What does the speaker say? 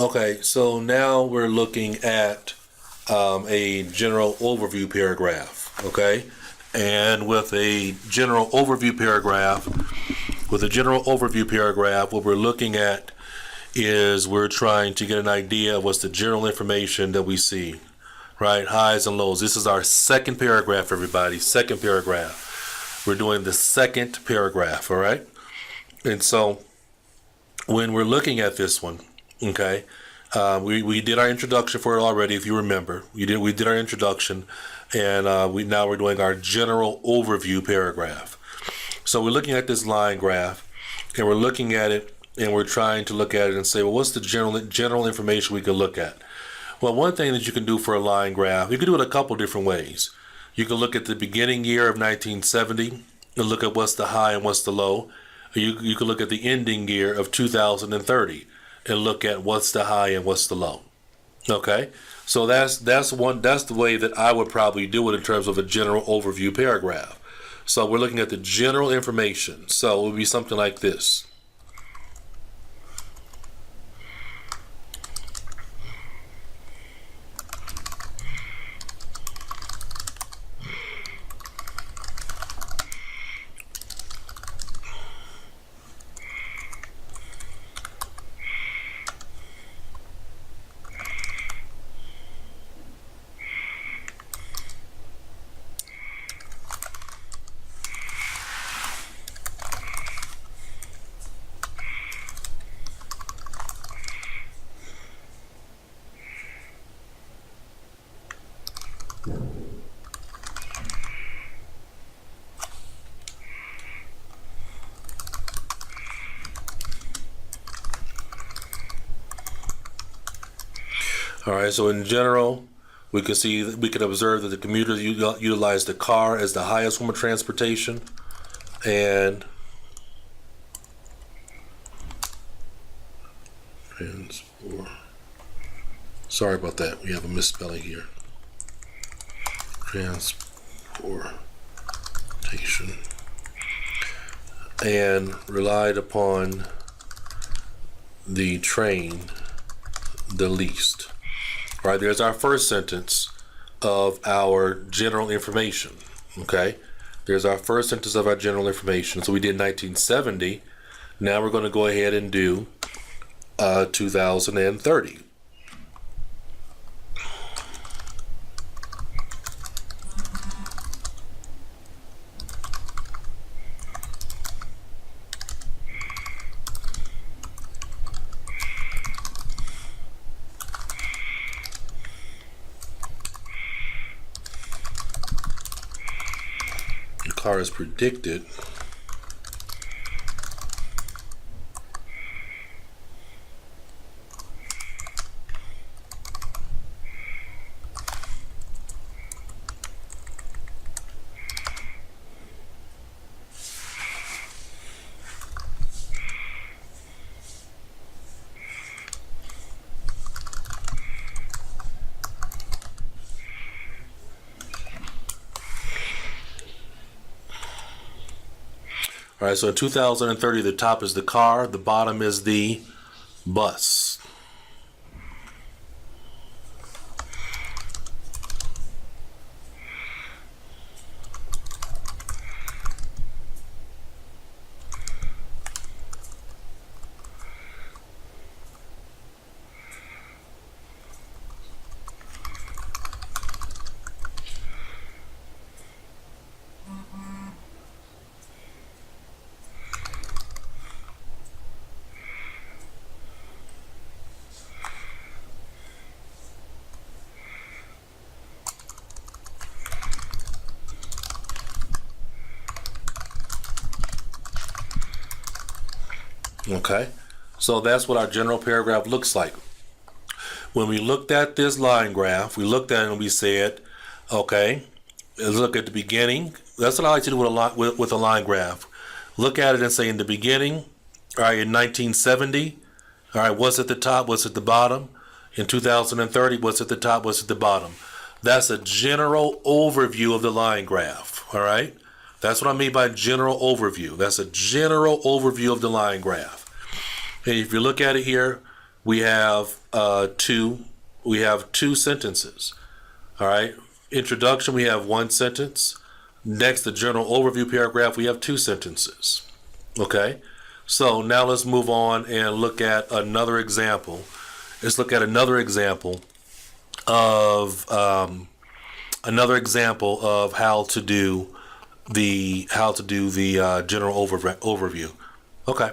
Okay, so now we're looking at a general overview paragraph, okay? And with a general overview paragraph, what we're looking at is we're trying to get an idea of what's the general information that we see, right? Highs and lows. This is our second paragraph, everybody. Second paragraph. We're doing the second paragraph, all right? And so when we're looking at this one, okay, we did our introduction for it already, if you remember. We did our introduction, and now we're doing our general overview paragraph. So we're looking at this line graph, and we're looking at it, and we're trying to look at it and say, well, what's the general information we can look at? Well, one thing that you can do for a line graph, you can do it a couple different ways. You can look at the beginning year of 1970 and look at what's the high and what's the low. You can look at the ending year of 2030 and look at what's the high and what's the low. Okay, so that's the way that I would probably do it in terms of a general overview paragraph. So we're looking at the general information. So it would be something like this. All right, so in general, we can observe that the commuters utilize the car as the highest form of transportation, and sorry about that, we have a misspelling here. Transportation, and relied upon the train the least. All right, there's our first sentence of our general information, okay? There's our first sentence of our general information. So we did 1970. Now we're going to go ahead and do 2030. Car is predicted All right, so in 2030, the top is the car, the bottom is the bus. Okay, so that's what our general paragraph looks like. When we looked at this line graph, we looked at it and we said, okay, let's look at the beginning. That's what I like to do with a line graph. Look at it and say in the beginning, all right, in 1970, all right, what's at the top, what's at the bottom? In 2030, what's at the top, what's at the bottom? That's a general overview of the line graph, all right? That's what I mean by general overview. That's a general overview of the line graph. And if you look at it here, we have two sentences. All right. Introduction, we have one sentence. Next, the general overview paragraph, we have two sentences. Okay. So now let's move on and look at another example. Let's look at another example of how to do the general overview. Okay.